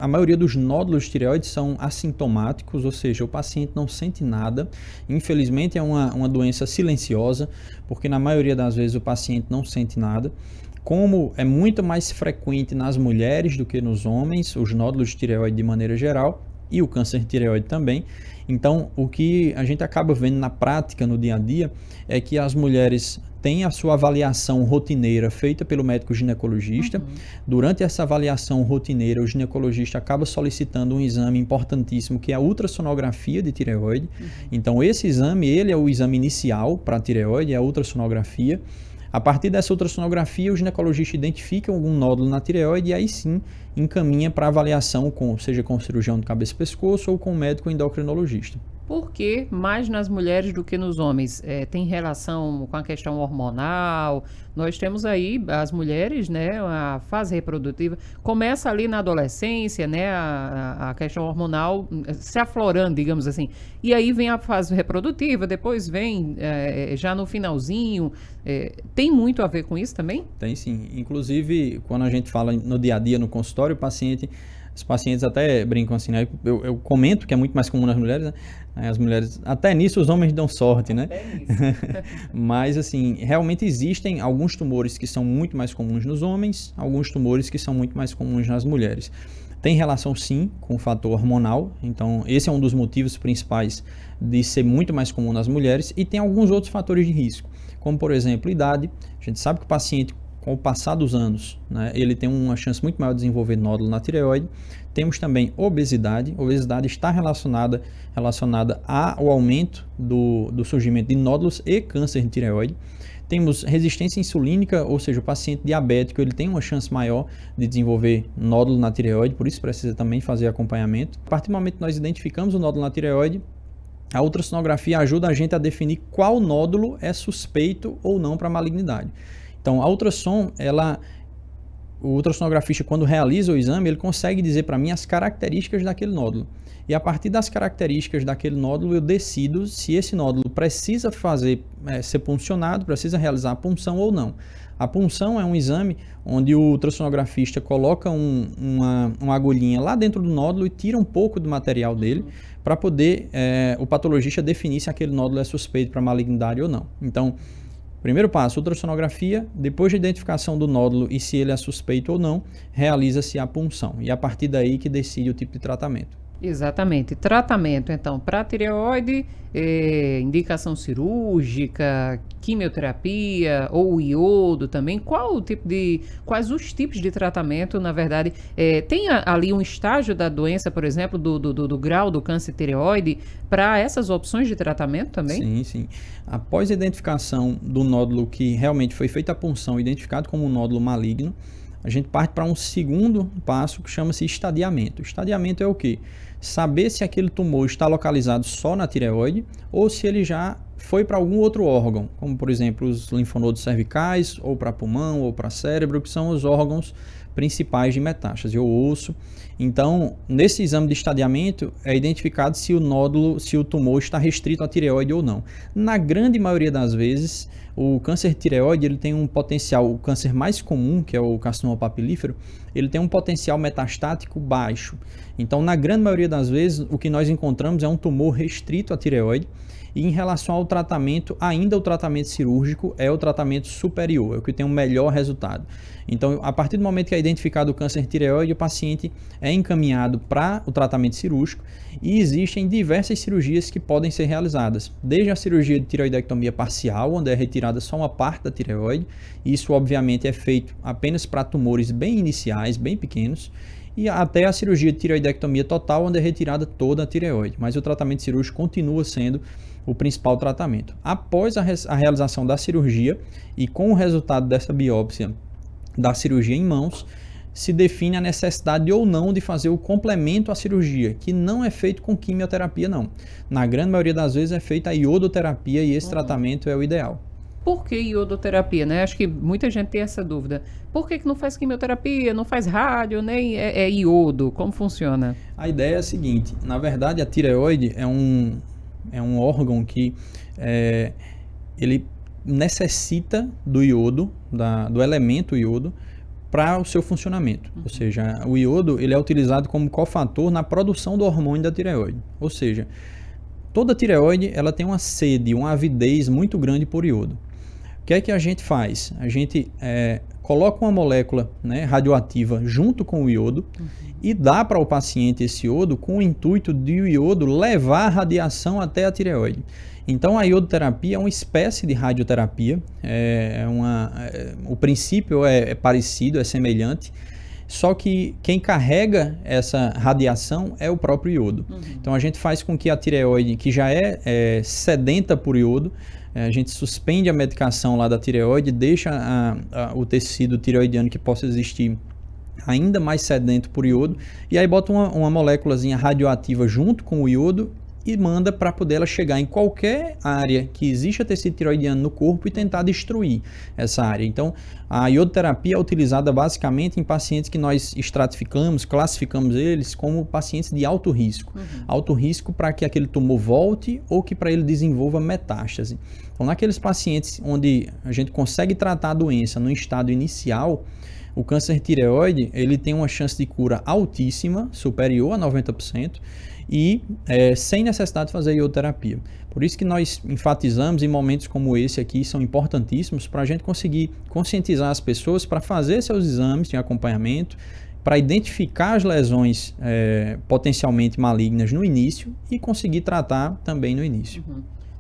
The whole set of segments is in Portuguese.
A maioria dos nódulos de tireoide são assintomáticos, ou seja, o paciente não sente nada. Infelizmente é uma doença silenciosa, porque na maioria das vezes o paciente não sente nada. Como é muito mais frequente nas mulheres do que nos homens, os nódulos de tireoide de maneira geral, e o câncer de tireoide também. Então, o que a gente acaba vendo na prática, no dia a dia, é que as mulheres têm a sua avaliação rotineira feita pelo médico ginecologista. Durante essa avaliação rotineira, o ginecologista acaba solicitando um exame importantíssimo, que é a ultrassonografia de tireoide. Então, esse exame, ele é o exame inicial para a tireoide, é a ultrassonografia. A partir dessa ultrassonografia, o ginecologista identifica algum nódulo na tireoide e aí sim encaminha para avaliação, seja com o cirurgião de cabeça e pescoço ou com o médico endocrinologista. Por que mais nas mulheres do que nos homens? Tem relação com a questão hormonal? Nós temos aí as mulheres, né, a fase reprodutiva, começa ali na adolescência, né, a questão hormonal se aflorando, digamos assim. E aí vem a fase reprodutiva, depois vem já no finalzinho. Tem muito a ver com isso também? Tem sim. Inclusive, quando a gente fala no dia a dia, no consultório, os pacientes até brincam assim, né? Eu comento que é muito mais comum nas mulheres, né? As mulheres, até nisso os homens dão sorte, né? Mas assim, realmente existem alguns tumores que são muito mais comuns nos homens, alguns tumores que são muito mais comuns nas mulheres. Tem relação sim com o fator hormonal, então esse é um dos motivos principais de ser muito mais comum nas mulheres, e tem alguns outros fatores de risco, como por exemplo, idade. A gente sabe que o paciente, com o passar dos anos, né, ele tem uma chance muito maior de desenvolver nódulo na tireoide. Temos também obesidade. Obesidade está relacionada ao aumento do surgimento de nódulos e câncer de tireoide. Temos resistência insulínica, ou seja, o paciente diabético ele tem uma chance maior de desenvolver nódulo na tireoide, por isso precisa também fazer acompanhamento. A partir do momento que nós identificamos o nódulo na tireoide, a ultrassonografia ajuda a gente a definir qual nódulo é suspeito ou não para malignidade. Então, o ultrassonografista, quando realiza o exame, ele consegue dizer para mim as características daquele nódulo. E a partir das características daquele nódulo, eu decido se esse nódulo precisa ser puncionado, precisa realizar a punção ou não. A punção é um exame onde o ultrassonografista coloca uma agulhinha lá dentro do nódulo e tira um pouco do material dele para poder o patologista definir se aquele nódulo é suspeito para malignidade ou não. Então, primeiro passo, ultrassonografia. Depois de identificação do nódulo e se ele é suspeito ou não, realiza-se a punção. E a partir daí que decide o tipo de tratamento. Exatamente. Tratamento, então, para tireoide, indicação cirúrgica, quimioterapia ou iodo também. Quais os tipos de tratamento, na verdade? Tem ali um estágio da doença, por exemplo, do grau do câncer tireoide, para essas opções de tratamento também? Sim, sim. Após a identificação do nódulo que realmente foi feita a punção, identificado como um nódulo maligno, a gente parte para um segundo passo que chama-se estadiamento. Estadiamento é o quê? Saber se aquele tumor está localizado só na tireoide ou se ele já foi para algum outro órgão, como por exemplo os linfonodos cervicais, ou para pulmão, ou para cérebro, que são os órgãos principais de metástase, ou osso. Então, nesse exame de estadiamento, é identificado se o tumor está restrito à tireoide ou não. Na grande maioria das vezes, o câncer de tireoide ele tem um potencial, o câncer mais comum, que é o carcinoma papilífero, ele tem um potencial metastático baixo. Então, na grande maioria das vezes, o que nós encontramos é um tumor restrito à tireoide. E em relação ao tratamento, ainda o tratamento cirúrgico é o tratamento superior, é o que tem um melhor resultado. Então, a partir do momento que é identificado o câncer de tireoide, o paciente é encaminhado para o tratamento cirúrgico e existem diversas cirurgias que podem ser realizadas. Desde a cirurgia de tireoidectomia parcial, onde é retirada só uma parte da tireoide, isso obviamente é feito apenas para tumores bem iniciais, bem pequenos, e até a cirurgia de tireoidectomia total, onde é retirada toda a tireoide. Mas o tratamento cirúrgico continua sendo o principal tratamento. Após a realização da cirurgia e com o resultado dessa biópsia da cirurgia em mãos, se define a necessidade ou não de fazer o complemento à cirurgia, que não é feito com quimioterapia não. Na grande maioria das vezes é feita a iodoterapia e esse tratamento é o ideal. Por que iodoterapia, né? Acho que muita gente tem essa dúvida. Por que não faz quimioterapia, não faz rádio, nem é iodo? Como funciona? A ideia é a seguinte, na verdade a tireoide é um órgão que ele necessita do iodo, do elemento iodo, para o seu funcionamento. Ou seja, o iodo ele é utilizado como cofator na produção do hormônio da tireoide. Ou seja, toda tireoide ela tem uma sede, uma avidez muito grande por iodo. O que é que a gente faz? A gente coloca uma molécula, né, radioativa junto com o iodo e dá para o paciente esse iodo com o intuito de o iodo levar a radiação até a tireoide. Então a iodoterapia é uma espécie de radioterapia, o princípio é parecido, é semelhante, só que quem carrega essa radiação é o próprio iodo. Então a gente faz com que a tireoide, que já é sedenta por iodo, a gente suspende a medicação lá da tireoide, deixa o tecido tireoidiano que possa existir ainda mais sedento por iodo, e aí bota uma moléculazinha radioativa junto com o iodo e manda para poder ela chegar em qualquer área que exista tecido tireoidiano no corpo e tentar destruir essa área. Então, a iodoterapia é utilizada basicamente em pacientes que nós estratificamos, classificamos eles como pacientes de alto risco. Alto risco para que aquele tumor volte ou que para ele desenvolva metástase. Então, naqueles pacientes onde a gente consegue tratar a doença no estado inicial, o câncer tireoide ele tem uma chance de cura altíssima, superior a 90%, e sem necessidade de fazer iodoterapia. Por isso que nós enfatizamos em momentos como esse aqui, são importantíssimos para a gente conseguir conscientizar as pessoas para fazer seus exames de acompanhamento, para identificar as lesões potencialmente malignas no início e conseguir tratar também no início.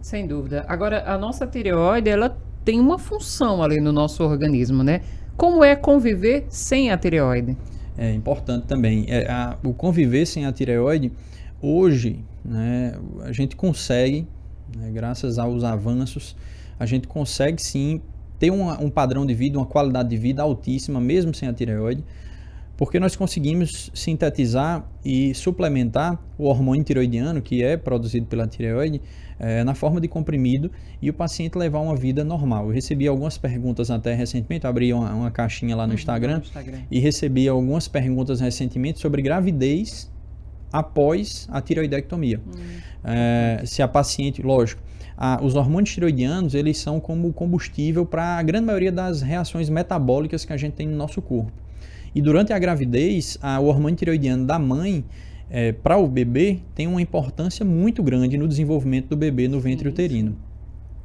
Sem dúvida. Agora, a nossa tireoide, ela tem uma função ali no nosso organismo, né? Como é conviver sem a tireoide? É importante também. O conviver sem a tireoide, hoje, né, a gente consegue, né, graças aos avanços, a gente consegue sim ter um padrão de vida, uma qualidade de vida altíssima, mesmo sem a tireoide, porque nós conseguimos sintetizar e suplementar o hormônio tireoidiano, que é produzido pela tireoide, na forma de comprimido, e o paciente levar uma vida normal. Eu recebi algumas perguntas até recentemente, abri uma caixinha lá no Instagram, e recebi algumas perguntas recentemente sobre gravidez após a tireoidectomia. Se a paciente, lógico, os hormônios tireoidianos, eles são como combustível para a grande maioria das reações metabólicas que a gente tem no nosso corpo. E durante a gravidez, o hormônio tireoidiano da mãe, para o bebê, tem uma importância muito grande no desenvolvimento do bebê no ventre uterino,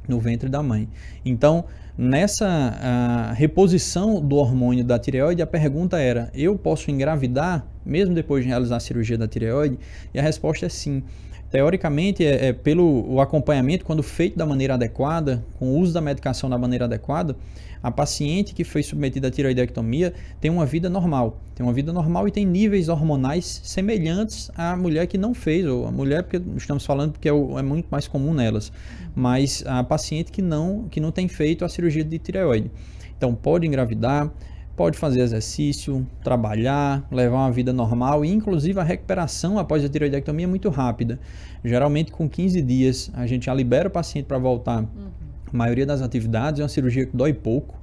no ventre da mãe. Então, nessa reposição do hormônio da tireoide, a pergunta era: eu posso engravidar mesmo depois de realizar a cirurgia da tireoide? E a resposta é sim. Teoricamente, pelo acompanhamento, quando feito da maneira adequada, com o uso da medicação da maneira adequada, a paciente que foi submetida à tireoidectomia tem uma vida normal. Tem uma vida normal e tem níveis hormonais semelhantes à mulher que não fez, ou a mulher, porque estamos falando porque é muito mais comum nelas, mas a paciente que não tem feito a cirurgia de tireoide. Então, pode engravidar, pode fazer exercício, trabalhar, levar uma vida normal, e inclusive a recuperação após a tireoidectomia é muito rápida. Geralmente com 15 dias a gente já libera o paciente para voltar a maioria das atividades, é uma cirurgia que dói pouco,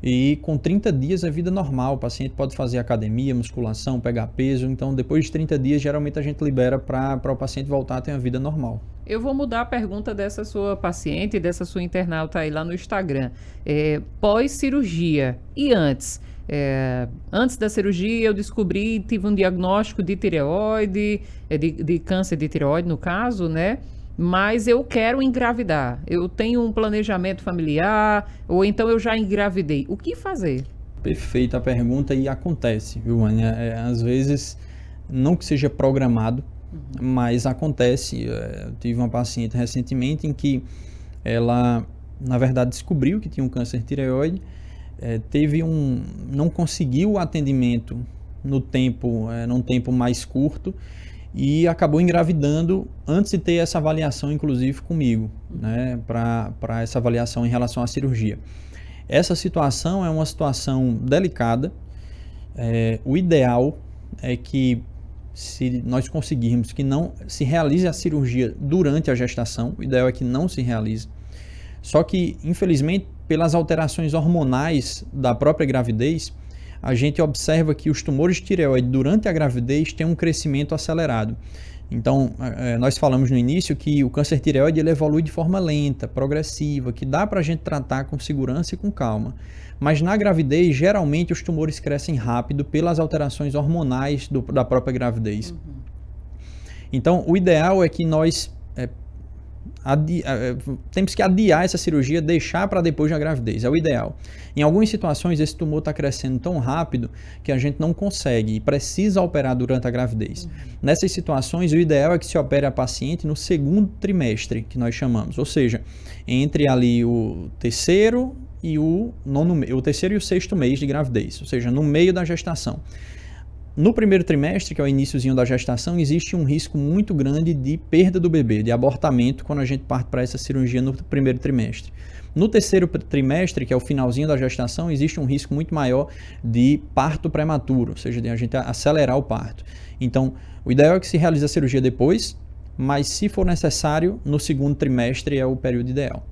e com 30 dias é vida normal, o paciente pode fazer academia, musculação, pegar peso, então depois de 30 dias geralmente a gente libera para o paciente voltar a ter uma vida normal. Eu vou mudar a pergunta dessa sua paciente, dessa sua internauta aí lá no Instagram. Pós-cirurgia e antes? Antes da cirurgia eu tive um diagnóstico de tireoide, de câncer de tireoide no caso, né? Mas eu quero engravidar. Eu tenho um planejamento familiar, ou então eu já engravidei. O que fazer? Perfeita a pergunta, e acontece, viu, Vânia? Às vezes, não que seja programado, mas acontece. Eu tive uma paciente recentemente em que ela, na verdade, descobriu que tinha um câncer de tireoide, não conseguiu o atendimento num tempo mais curto, e acabou engravidando antes de ter essa avaliação, inclusive comigo, né, para essa avaliação em relação à cirurgia. Essa situação é uma situação delicada. O ideal é que, se nós conseguirmos que não se realize a cirurgia durante a gestação, o ideal é que não se realize. Só que, infelizmente, pelas alterações hormonais da própria gravidez, a gente observa que os tumores de tireoide durante a gravidez têm um crescimento acelerado. Então, nós falamos no início que o câncer de tireoide ele evolui de forma lenta, progressiva, que dá para a gente tratar com segurança e com calma. Mas na gravidez, geralmente os tumores crescem rápido pelas alterações hormonais da própria gravidez. Então, o ideal é que nós temos que adiar essa cirurgia, deixar para depois da gravidez, é o ideal. Em algumas situações, esse tumor está crescendo tão rápido que a gente não consegue e precisa operar durante a gravidez. Nessas situações, o ideal é que se opere a paciente no segundo trimestre, que nós chamamos, ou seja, entre ali o terceiro e o terceiro e o sexto mês de gravidez, ou seja, no meio da gestação. No primeiro trimestre, que é o iniciozinho da gestação, existe um risco muito grande de perda do bebê, de abortamento, quando a gente parte para essa cirurgia no primeiro trimestre. No terceiro trimestre, que é o finalzinho da gestação, existe um risco muito maior de parto prematuro, ou seja, de a gente acelerar o parto. Então, o ideal é que se realize a cirurgia depois, mas se for necessário, no segundo trimestre é o período ideal.